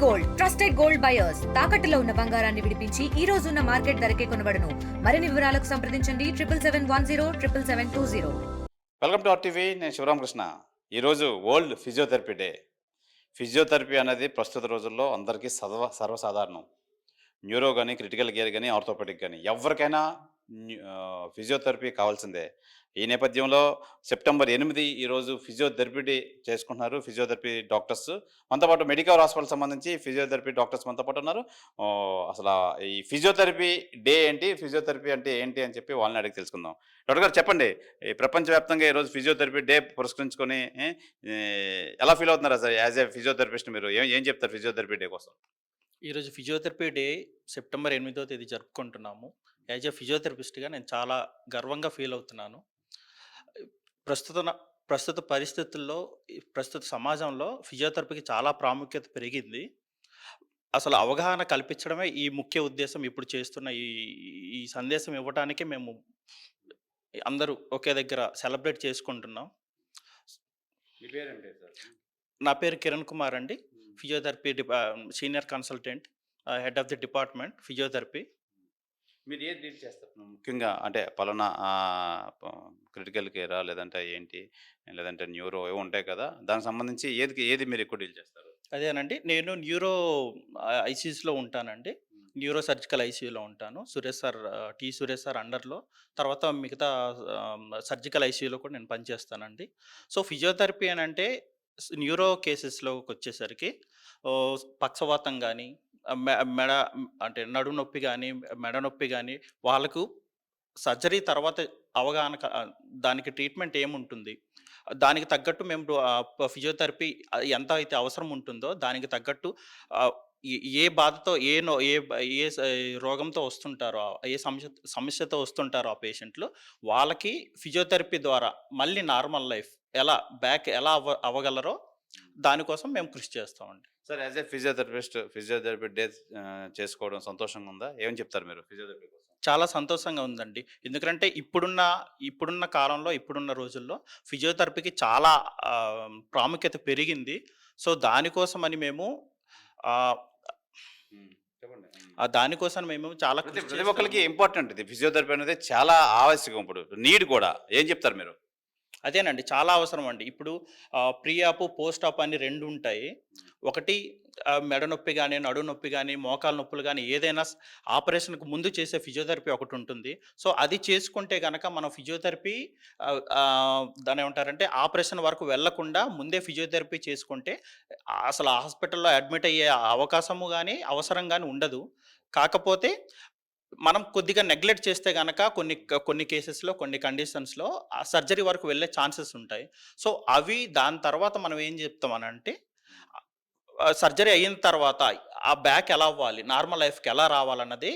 Gold trusted gold buyers తాకట్టులో ఉన్న బంగారాన్ని విడిపించి ఈ రోజు ఉన్న మార్కెట్ ధరకే కొనబడును. మరిన్ని వివరాలకు సంప్రదించండి 7771077720. Welcome to RTV. నేను శివరామకృష్ణ. ఈరోజు వరల్డ్ ఫిజియోథెరపీ డే. ఫిజియోథెరపీ అనేది ప్రస్తుత రోజుల్లో అందరికీ సర్వసాధారణం. న్యూరో కానీ, క్రిటికల్ కేర్ కానీ, ఆర్థోపెడిక్ కానీ ఎవరికైనా ఫిజియోథెరపీ కావాల్సిందే. ఈ నేపథ్యంలో సెప్టెంబర్ 8 ఈరోజు ఫిజియోథెరపీ డే చేసుకుంటున్నారు ఫిజియోథెరపీ డాక్టర్స్. మనతో పాటు మెడికల్ హాస్పిటల్ సంబంధించి ఫిజియోథెరపీ డాక్టర్స్ మనతో పాటు ఉన్నారు. అసలు ఈ ఫిజియోథెరపీ డే ఏంటి, ఫిజియోథెరపీ అంటే ఏంటి అని చెప్పి వాళ్ళని అడిగి తెలుసుకుందాం. డాక్టర్ గారు చెప్పండి, ఈ ప్రపంచవ్యాప్తంగా ఈరోజు ఫిజియోథెరపీ డే పురస్కరించుకొని ఎలా ఫీల్ అవుతున్నారు అసలు యాజ్ ఏ ఫిజియోథెరపిస్ట్? మీరు ఏం చెప్తారు ఫిజియోథెరపీ డే కోసం? ఈరోజు ఫిజియోథెరపీ డే సెప్టెంబర్ 8వ తేదీ జరుపుకుంటున్నాము. యాజ్ ఏ ఫిజియోథెరపిస్ట్గా నేను చాలా గర్వంగా ఫీల్ అవుతున్నాను. ప్రస్తుత ప్రస్తుత పరిస్థితుల్లో, ప్రస్తుత సమాజంలో ఫిజియోథెరపీకి చాలా ప్రాముఖ్యత పెరిగింది. అసలు అవగాహన కల్పించడమే ఈ ముఖ్య ఉద్దేశం. ఇప్పుడు చేస్తున్న ఈ ఈ సందేశం ఇవ్వటానికి మేము అందరూ ఒకే దగ్గర సెలబ్రేట్ చేసుకుంటున్నాం. మీ పేరేంటి సార్? నా పేరు కిరణ్ కుమార్ అండి. Physiotherapy senior consultant, head of the department physiotherapy. మీరు ఏది డీల్ చేస్తారు ముఖ్యంగా? అంటే పలానా క్రిటికల్ కేరా, లేదంటే ఏంటి, లేదంటే న్యూరో ఏవో ఉంటాయి కదా, దానికి సంబంధించి ఏది మీరు ఎక్కువ డీల్ చేస్తారు? అదేనండి, నేను న్యూరో ఐసీయూస్లో ఉంటానండి. న్యూరో సర్జికల్ ఐసీయూలో ఉంటాను. సురేష్ సార్ అండర్లో. తర్వాత మిగతా సర్జికల్ ఐసీయూలో కూడా నేను పనిచేస్తానండి. సో ఫిజియోథెరపీ అని అంటే న్యూరో కేసెస్లోకి వచ్చేసరికి పక్షవాతం కానీ, మెడ అంటే నడుము నొప్పి కానీ, మెడ నొప్పి కానీ, వాళ్ళకు సర్జరీ తర్వాత అవగాహన దానికి ట్రీట్మెంట్ ఏముంటుంది, దానికి తగ్గట్టు మేము ఫిజియోథెరపీ ఎంత అయితే అవసరం ఉంటుందో దానికి తగ్గట్టు ఏ బాధతో ఏ రోగంతో వస్తుంటారో, ఏ సమస్యతో వస్తుంటారో ఆ పేషెంట్లు, వాళ్ళకి ఫిజియోథెరపీ ద్వారా మళ్ళీ నార్మల్ లైఫ్ ఎలా అవ్వగలరో దానికోసం మేము కృషి చేస్తామండి. Sir, as a physiotherapy day చేసుకోవడం సంతోషంగా ఉందా? ఏమని చెప్తారు మీరు ఫిజియోథెరపీ కోసం? చాలా సంతోషంగా ఉందండి. ఎందుకంటే ఇప్పుడున్న కాలంలో, ఇప్పుడున్న రోజుల్లో ఫిజియోథెరపీకి చాలా ప్రాముఖ్యత పెరిగింది. సో దానికోసమని మేము దానికోసం మేము చాలా ప్రతి ఒక్కరికి ఇంపార్టెంట్. ఇది ఫిజియోథెరపీ అనేది చాలా ఆవశ్యకం, ఇప్పుడు నీడ్ కూడా. ఏం చెప్తారు మీరు? అదేనండి, చాలా అవసరం అండి. ఇప్పుడు ప్రీ ఆప్, పోస్ట్ ఆప్ అని 2 ఉంటాయి. ఒకటి మెడ నొప్పి కానీ, నడుము నొప్పి కానీ, మోకాలు నొప్పులు కానీ, ఏదైనా ఆపరేషన్కి ముందు చేసే ఫిజియోథెరపీ ఒకటి ఉంటుంది. సో అది చేసుకుంటే కనుక మనం ఫిజియోథెరపీ దాని ఏమంటారంటే ఆపరేషన్ వరకు వెళ్లకుండా ముందే ఫిజియోథెరపీ చేసుకుంటే అసలు హాస్పిటల్లో అడ్మిట్ అయ్యే అవకాశము కానీ, అవసరం కానీ ఉండదు. కాకపోతే మనం కొద్దిగా నెగ్లెక్ట్ చేస్తే గనక కొన్ని కేసెస్లో, కొన్ని కండిషన్స్లో సర్జరీ వరకు వెళ్ళే ఛాన్సెస్ ఉంటాయి. సో దాని తర్వాత మనం ఏం చెప్తామనంటే, సర్జరీ అయిన తర్వాత ఆ బ్యాక్ ఎలా అవ్వాలి, నార్మల్ లైఫ్కి ఎలా రావాలన్నది,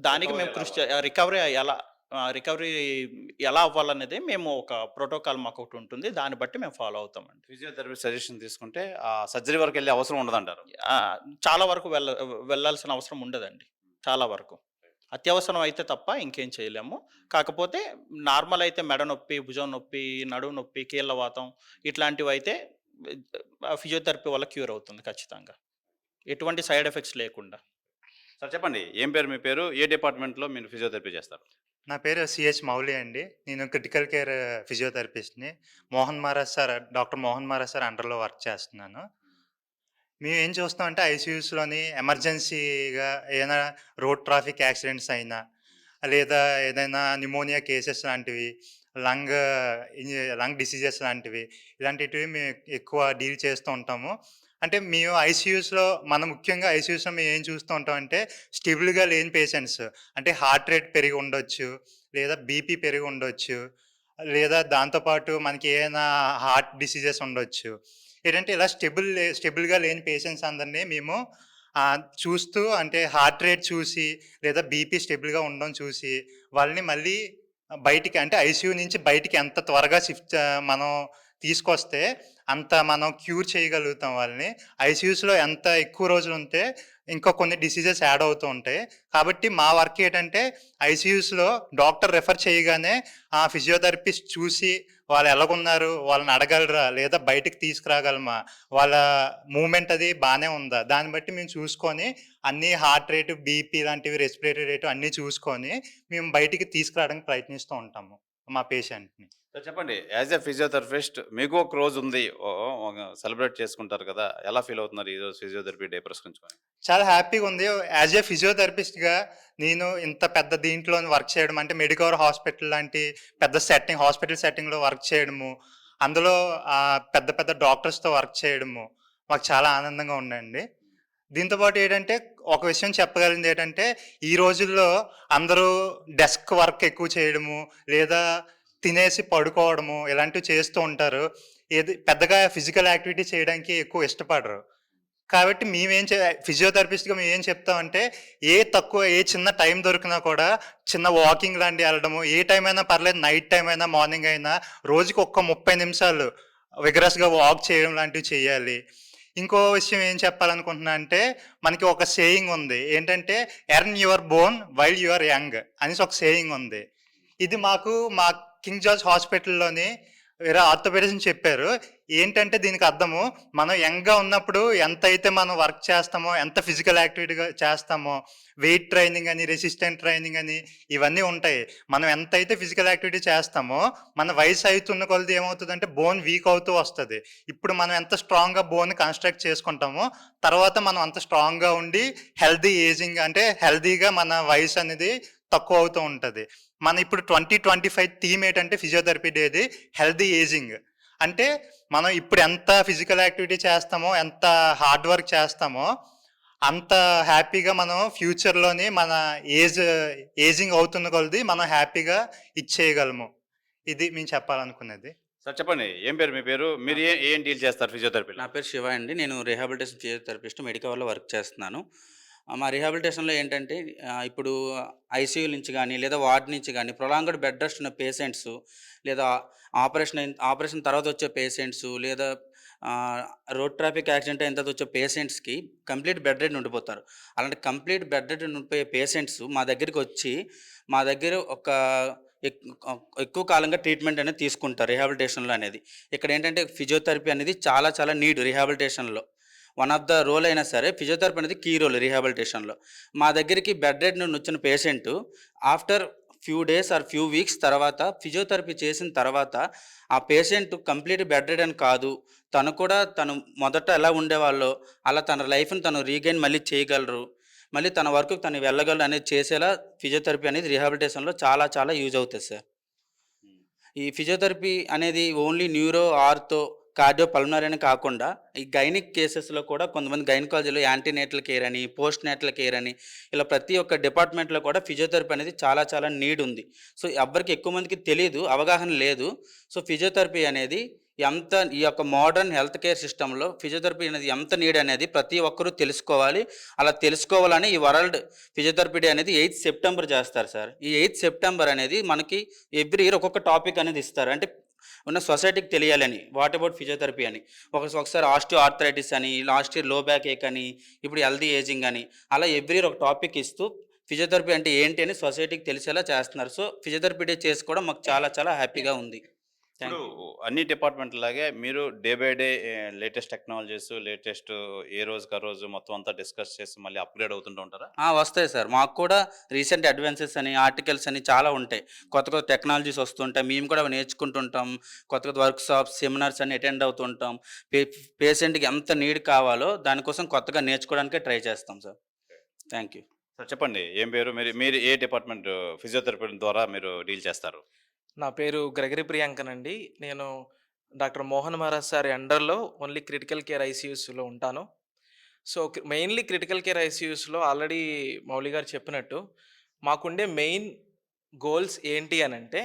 దానికి మేము రికవరీ ఎలా అవ్వాలనేది మేము ఒక ప్రోటోకాల్ మాకు ఒకటి ఉంటుంది. దాన్ని బట్టి మేము ఫాలో అవుతామండి. ఫిజియోథెరపీ సజెషన్ తీసుకుంటే సర్జరీ వరకు వెళ్ళే అవసరం ఉండదంటారు? చాలా వరకు వెళ్ళాల్సిన అవసరం ఉండదండి. చాలా వరకు అత్యవసరం అయితే తప్ప ఇంకేం చేయలేము. కాకపోతే నార్మల్ అయితే మెడ నొప్పి, భుజం నొప్పి, నడుము నొప్పి, కీళ్ళవాతం ఇట్లాంటివి అయితే ఫిజియోథెరపీ వల్ల క్యూర్ అవుతుంది ఖచ్చితంగా, ఎటువంటి సైడ్ ఎఫెక్ట్స్ లేకుండా. సార్ చెప్పండి, ఏం పేరు మీ పేరు, ఏ డిపార్ట్మెంట్లో మీరు ఫిజియోథెరపీ చేస్తారు? నా పేరు సిహెచ్ మౌలి అండి. నేను క్రిటికల్ కేర్ ఫిజియోథెరపిస్ట్ని. డాక్టర్ మోహన్ మహారాజ్ సార్ అండర్లో వర్క్ చేస్తున్నాను. మేము ఏం చూస్తామంటే ఐసీయూస్లోని ఎమర్జెన్సీగా ఏదైనా రోడ్ ట్రాఫిక్ యాక్సిడెంట్స్ అయినా, లేదా ఏదైనా న్యూమోనియా కేసెస్ లాంటివి, లంగ్ డిసీజెస్ లాంటివి, ఇలాంటివి మేము ఎక్కువ డీల్ చేస్తూ ఉంటాము. అంటే మేము ముఖ్యంగా ఐసీయూస్లో మేము ఏం చూస్తూ ఉంటామంటే, స్టేబుల్గా లేని పేషెంట్స్, అంటే హార్ట్ రేట్ పెరిగి ఉండొచ్చు, లేదా బీపీ పెరిగి ఉండొచ్చు, లేదా దాంతోపాటు మనకి ఏదైనా హార్ట్ డిసీజెస్ ఉండొచ్చు. ఏంటంటే ఇలా స్టెబుల్గా లేని పేషెంట్స్ అందరినీ మేము చూస్తూ, అంటే హార్ట్ రేట్ చూసి, లేదా బీపీ స్టెబుల్గా ఉండడం చూసి, వాళ్ళని మళ్ళీ బయటికి, అంటే ఐసీయూ నుంచి బయటికి ఎంత త్వరగా మనం తీసుకొస్తే అంత మనం క్యూర్ చేయగలుగుతాం వాళ్ళని. ఐసీయూస్లో ఎంత ఎక్కువ రోజులు ఉంటే ఇంకా కొన్ని డిసీజెస్ యాడ్ అవుతూ ఉంటాయి. కాబట్టి మా వర్క్ ఏంటంటే ఐసీయూస్లో డాక్టర్ రెఫర్ చేయగానే ఆ ఫిజియోథెరపిస్ట్ చూసి వాళ్ళు ఎలాగున్నారు, వాళ్ళని అడగలరా, లేదా బయటికి తీసుకురాగలమా, వాళ్ళ మూమెంట్ అది బాగానే ఉందా, దాన్ని బట్టి మేము చూసుకొని అన్నీ హార్ట్ రేటు, బీపీ లాంటివి, రెస్పిరేటరీ రేటు అన్నీ చూసుకొని మేము బయటికి తీసుకురావడానికి ప్రయత్నిస్తూ ఉంటాము మా పేషెంట్ని. సార్ చెప్పండి, యాజ్ ఎ ఫిజియోథెరపిస్ట్ మీకు ఒక రోజు ఉంది, సెలబ్రేట్ చేసుకుంటారు కదా, ఎలా ఫీల్ అవుతున్నారు ఈరోజు ఫిజియోథెరపీ డే పురస్కరించుకొని? చాలా హ్యాపీగా ఉంది. యాజ్ ఏ ఫిజియోథెరపిస్ట్‌గా నేను ఇంత పెద్ద దీంట్లో వర్క్ చేయడం, అంటే మెడికవర్ హాస్పిటల్ లాంటి పెద్ద హాస్పిటల్ సెట్టింగ్‌లో వర్క్ చేయడము, అందులో పెద్ద పెద్ద డాక్టర్స్‌తో వర్క్ చేయడము మాకు చాలా ఆనందంగా ఉందండి. దీంతో పాటు ఏంటంటే, ఒక విషయం చెప్పగలిగింది ఏంటంటే, ఈ రోజుల్లో అందరూ డెస్క్ వర్క్ ఎక్కువ చేయడము, లేదా తినేసి పడుకోవడము ఇలాంటివి చేస్తూ ఉంటారు. ఏది పెద్దగా ఫిజికల్ యాక్టివిటీ చేయడానికి ఎక్కువ ఇష్టపడరు. కాబట్టి ఫిజియోథెరపిస్ట్‌గా మేమేం చెప్తామంటే, ఏ చిన్న టైం దొరికినా కూడా చిన్న వాకింగ్ లాంటివి వెళ్ళడము, ఏ టైం అయినా పర్లేదు, నైట్ టైం అయినా, మార్నింగ్ అయినా రోజుకి ఒక్క 30 నిమిషాలు విగరస్‌గా వాక్ చేయడం లాంటివి చేయాలి. ఇంకో విషయం ఏం చెప్పాలనుకుంటున్నా అంటే, మనకి ఒక సేయింగ్ ఉంది. ఏంటంటే, earn your bone while you are young అనేసి ఒక సేయింగ్ ఉంది. ఇది మాకు మా కింగ్ జార్జ్ హాస్పిటల్‌లోని వేరే ఆర్థోపెడిస్ట్ చెప్పారు. ఏంటంటే దీనికి అర్థము, మనం యంగ్‌గా ఉన్నప్పుడు ఎంతైతే మనం వర్క్ చేస్తామో, ఎంత ఫిజికల్ యాక్టివిటీగా చేస్తామో, వెయిట్ ట్రైనింగ్ అని, రెసిస్టెంట్ ట్రైనింగ్ అని ఇవన్నీ ఉంటాయి. మనం ఎంతైతే ఫిజికల్ యాక్టివిటీ చేస్తామో, మన వయసు అవుతున్న కొలది ఏమవుతుందంటే బోన్ వీక్ అవుతూ వస్తది. ఇప్పుడు మనం ఎంత స్ట్రాంగ్‌గా బోన్ కన్‌స్ట్రక్ట్ చేసుకుంటామో, తర్వాత మనం అంత స్ట్రాంగ్‌గా ఉండి హెల్తీ ఏజింగ్, అంటే హెల్తీగా మన వయసు అనేది తక్కువ అవుతూ ఉంటది. మన ఇప్పుడు 2025 థీమ్ ఏంటంటే ఫిజియోథెరపీ డేది హెల్తీ ఏజింగ్. అంటే మనం ఇప్పుడు ఎంత ఫిజికల్ యాక్టివిటీ చేస్తామో, ఎంత హార్డ్ వర్క్ చేస్తామో, అంత హ్యాపీగా మనం ఫ్యూచర్‌లోని మన ఏజింగ్ అవుతున్న కొలది మనం హ్యాపీగా ఇచ్చేయగలము. ఇది మేము చెప్పాలనుకున్నది. సార్ చెప్పండి, ఏం పేరు మీ పేరు? మీరు ఏం డీల్ చేస్తారు ఫిజియోథెరపీలో? నా పేరు శివ అండి. నేను రిహాబిలిటేషన్ ఫిజియోథెరపిస్ట్ మెడికవర్‌లో వర్క్ చేస్తున్నాను. మా రిహాబిలిటేషన్‌లో ఏంటంటే ఇప్పుడు ఐసీయూ నుంచి గానీ, లేదా వార్డ్ నుంచి గానీ ప్రొలాంగ్డ్ బెడ్ రెస్ట్ ఉన్న పేషెంట్స్, లేదా ఆపరేషన్ తర్వాత వచ్చే పేషెంట్స్, లేదా రోడ్ ట్రాఫిక్ యాక్సిడెంట్ అయిన తర్వాత వచ్చే పేషెంట్స్‌కి కంప్లీట్ బెడ్ రెడ్ ఉండిపోతారు. అలాంటి కంప్లీట్ బెడ్ రెడ్ ఉండిపోయే పేషెంట్స్ మా దగ్గరికొచ్చి, మా దగ్గర ఒక ఎక్కువ కాలంగా ట్రీట్మెంట్ అనేది తీసుకుంటారు రిహాబిలిటేషన్‌లో అనేది. ఇక్కడ ఏంటంటే ఫిజియోథెరపీ అనేది చాలా చాలా నీడ్ రిహాబిలిటేషన్‌లో. వన్ ఆఫ్ ద రోల్ అయినా సరే ఫిజియోథెరపీ అనేది కీ రోల్ రిహాబిలిటేషన్‌లో. మా దగ్గరికి బెడ్ రెడ్ నుండి వచ్చిన patient after few days or few weeks తర్వాత ఫిజియోథెరపీ చేసిన తర్వాత ఆ పేషెంట్ కంప్లీట్ బెడ్ రెడ్ అని కాదు, తను మొదట ఎలా ఉండేవాళ్ళో అలా తన లైఫ్‌ని తను రీగెయిన్ మళ్ళీ చేయగలరు. మళ్ళీ తన వర్క్‌కి తను వెళ్ళగలరు అనేది చేసేలా ఫిజియోథెరపీ అనేది రిహాబిలిటేషన్‌లో చాలా చాలా యూజ్ అవుతది సార్. ఈ ఫిజియోథెరపీ అనేది only neuro, ortho, cardio pulmonary అని కాకుండా ఈ గైనిక్ కేసెస్‌లో కూడా కొంతమంది గైనకాలజీలో యాంటీనేటల్ కేర్ అని, పోస్ట్ నేటల్ కేర్ అని ఇలా ప్రతి ఒక్క డిపార్ట్మెంట్‌లో కూడా ఫిజియోథెరపీ అనేది చాలా చాలా నీడ్ ఉంది. సో ఎవ్వరికి ఎక్కువ మందికి తెలీదు, అవగాహన లేదు. సో ఫిజియోథెరపీ అనేది ఈ యొక్క మోడర్న్ హెల్త్ కేర్ సిస్టమ్‌లో ఫిజియోథెరపీ అనేది ఎంత నీడ్ అనేది ప్రతి ఒక్కరూ తెలుసుకోవాలి. అలా తెలుసుకోవాలని ఈ వరల్డ్ ఫిజియోథెరపీ డే అనేది 8th సెప్టెంబర్ చేస్తారు సార్. ఈ 8th సెప్టెంబర్ అనేది మనకి ఎవ్రీ ఇయర్ ఒక్కొక్క టాపిక్ అనేది ఇస్తారు. అంటే ఉన్న సొసైటీకి తెలియాలని, వాట్ అబౌట్ ఫిజియోథెరపీ అని. ఒకసారి ఆస్టియో ఆర్థరైటిస్ అని, లాస్ట్ ఇయర్ లో బ్యాక్ ఏక్ అని, ఇప్పుడు హెల్తీ ఏజింగ్ అని, అలా ఎవ్రీ ఇయర్ ఒక టాపిక్ ఇస్తూ ఫిజియోథెరపీ అంటే ఏంటి అని సొసైటీకి తెలిసేలా చేస్తున్నారు. సో ఫిజియోథెరపీ డే చేసుకోవడం మాకు చాలా చాలా హ్యాపీగా ఉంది. ఇప్పుడు అన్ని డిపార్ట్మెంట్ లాగే మీరు day by day latest technologies, latest ఏ రోజుకి ఆ రోజు మొత్తం అంతా డిస్కస్ చేసి మళ్ళీ అప్గ్రేడ్ అవుతుంటూ ఉంటారా? వస్తాయి సార్. మాకు కూడా రీసెంట్ అడ్వాన్సెస్ అని, ఆర్టికల్స్ అని చాలా ఉంటాయి. కొత్త కొత్త టెక్నాలజీస్ వస్తుంటాయి. మేము కూడా అవి నేర్చుకుంటుంటాం. కొత్త కొత్త వర్క్‌షాప్స్, సెమినార్స్ అన్ని అటెండ్ అవుతుంటాం. పేషెంట్‌కి ఎంత నీడ్ కావాలో దానికోసం కొత్తగా నేర్చుకోవడానికే ట్రై చేస్తాం సార్. Thank you. సార్ చెప్పండి, ఏం పేరు? మీరు ఏ డిపార్ట్మెంట్ ఫిజియోథెరపీ ద్వారా మీరు డీల్ చేస్తారు? నా పేరు గ్రెగరీ ప్రియాంకన్ అండి. నేను డాక్టర్ మోహన్ మహారాజ్ సార్ అండర్‌లో ఓన్లీ క్రిటికల్ కేర్ ఐసీయూస్‌లో ఉంటాను. సో, మెయిన్‌లీ క్రిటికల్ కేర్ ఐసీయూస్‌లో ఆల్రెడీ మౌలి గారు చెప్పినట్టు మాకుండే మెయిన్ గోల్స్ ఏంటి అనంటే,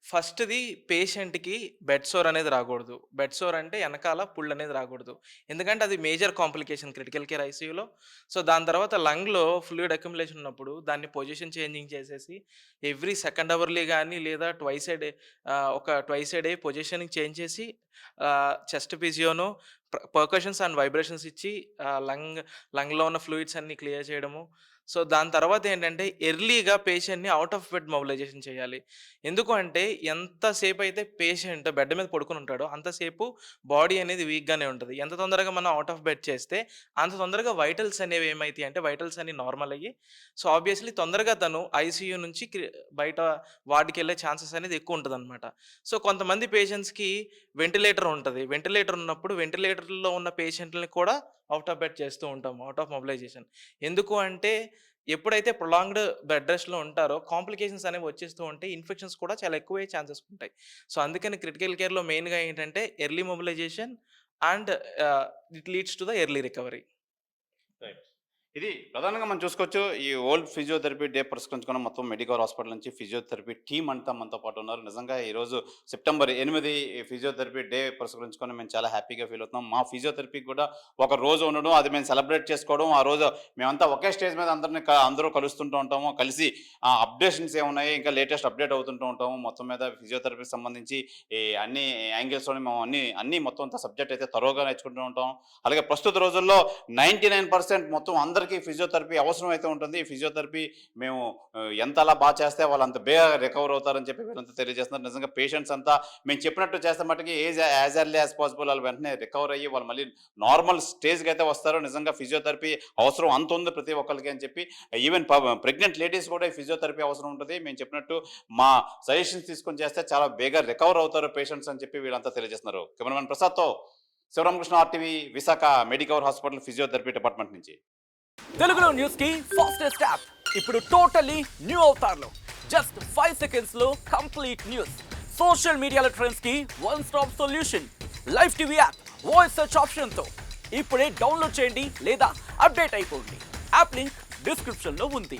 ఫస్ట్‌ది పేషెంట్‌కి బెడ్ సోర్ అనేది రాకూడదు. బెడ్ సోర్ అంటే ఎనకాల పుళ్ళు అనేది రాకూడదు. ఎందుకంటే అది మేజర్ కాంప్లికేషన్ క్రిటికల్ కేర్ ఐసీయూలో. సో, దాని తర్వాత లంగ్‌లో ఫ్లూయిడ్ అక్యుములేషన్ ఉన్నప్పుడు దాన్ని పొజిషన్ చేంజింగ్ చేసేసి ఎవ్రీ సెకండ్ అవర్‌లీ గానీ లేదా twice a day positioning change చేసి చెస్ట్ ఫిజియోనో, పర్కషన్స్ అండ్ వైబ్రేషన్స్ ఇచ్చి లంగ్‌లో ఉన్న ఫ్లూయిడ్స్ అన్నీ క్లియర్ చేయడము. సో, దాని తర్వాత ఏంటంటే ఎర్లీగా పేషెంట్‌ని ఔట్ ఆఫ్ బెడ్ మొబిలైజేషన్ చేయాలి. ఎందుకు అంటే ఎంతసేపయితే పేషెంట్ బెడ్ మీద పడుకొని ఉంటాడో అంతసేపు బాడీ అనేది వీక్‌గానే ఉంటది. ఎంత తొందరగా మనం ఔట్ ఆఫ్ బెడ్ చేస్తే అంత తొందరగా వైటల్స్ అనేవి ఏమైతాయి అంటే వైటల్స్ అన్నీ నార్మల్ అయ్యి సో, ఆబ్వియస్‌లీ తొందరగా తను ఐసీయూ నుంచి బయట వార్డ్‌కెళ్ళే ఛాన్సెస్ అనేది ఎక్కువ ఉంటదనమాట. సో, కొంతమంది పేషెంట్స్‌కి వెంటిలేటర్ ఉంటది. వెంటిలేటర్ ఉన్నప్పుడు వెంటిలేటర్‌లో ఉన్న పేషెంట్‌లని కూడా ఔట్ ఆఫ్ బెడ్ చేస్తూ ఉంటాము. Out of mobilisation. ఎందుకు అంటే ఎప్పుడైతే ప్రొలాంగ్డ్ బెడ్ రెస్ట్‌లో ఉంటారో కాంప్లికేషన్స్ అనేవి వచ్చేస్తూ ఉంటాయి. ఇన్ఫెక్షన్స్ కూడా చాలా ఎక్కువయ్యే ఛాన్సెస్ ఉంటాయి. సో, అందుకని క్రిటికల్ కేర్‌లో మెయిన్‌గా ఏంటంటే early mobilisation and it leads to the early recovery. Right. ఇది ప్రధానంగా మనం చూసుకోవచ్చు. ఈ వరల్డ్ ఫిజియోథెరపీ డే పురస్కరించుకున్న మొత్తం మెడికవర్ హాస్పిటల్ నుంచి ఫిజియోథెరపీ టీమ్ అంతా మనతో పాటు ఉన్నారు. నిజంగా ఈరోజు సెప్టెంబర్ 8 ఈ ఫిజియోథెరపీ డే పురస్కరించుకొని మేము చాలా హ్యాపీగా ఫీల్ అవుతున్నాం. మా ఫిజియోథెరపీకి కూడా ఒక రోజు ఉండడం, అది మేము సెలబ్రేట్ చేసుకోవడం, ఆ రోజు మేమంతా ఒకే స్టేజ్ మీద అందరూ కలుస్తుంటూ ఉంటాము. కలిసి అప్డేషన్స్ ఏమున్నాయి, ఇంకా లేటెస్ట్ అప్డేట్ అవుతుంటూ ఉంటాము. మొత్తం మీద ఫిజియోథెరపీకి సంబంధించి ఈ అన్ని యాంగిల్స్‌లోని మేము అన్ని మొత్తం అంతా సబ్జెక్ట్ అయితే తరోగా నేర్చుకుంటూ ఉంటాం. అలాగే ప్రస్తుత రోజుల్లో 99% మొత్తం అందరికీ ఫిజియోథెరపీ అవసరం అయితే ఉంటుంది. ఈ ఫిజియోథెరపీ మేము ఎంత అలా బాగా చేస్తే వాళ్ళు అంత బేగా రికవర్ అవుతారని చెప్పి వీళ్ళంతా తెలియజేస్తున్నారు. నిజంగా పేషెంట్స్ అంతా మేము చెప్పినట్టు చేస్తే మటుకి యాజ్ ఎర్లీ యాజ్ పాసిబుల్ వాళ్ళు వెంటనే రికవర్ అయ్యి వాళ్ళు మళ్ళీ నార్మల్ స్టేజ్కి అయితే వస్తారు. నిజంగా ఫిజియోథెరపీ అవసరం అంత ఉంది ప్రతి ఒక్కరికి అని చెప్పి ఈవెన్ ప్రెగ్నెంట్ లేడీస్ కూడా ఈ ఫిజియోథెరపీ అవసరం ఉంటుంది. మేము చెప్పినట్టు మా సజెషన్స్ తీసుకొని చేస్తే చాలా బేగా రికవర్ అవుతారు పేషెంట్స్ అని చెప్పి వీళ్ళంతా తెలియజేస్తున్నారు. కెమెరామెన్ ప్రసాద్తో Sivaramakrishna, RTV, Visakha Medicover hospital physiotherapy department నుంచి. తెలుగులో న్యూస్ కి ఫాస్టెస్ట్ యాప్ ఇప్పుడు టోటలీ న్యూ అవతార్లో జస్ట్ 5 seconds లో కంప్లీట్ న్యూస్. సోషల్ మీడియాలో ట్రెండ్స్ కి one stop solution. Live TV app voice search option తో ఇప్పుడే డౌన్లోడ్ చేయండి లేదా అప్డేట్ అయిపోండి. యాప్ లింక్ డిస్క్రిప్షన్ లో ఉంది.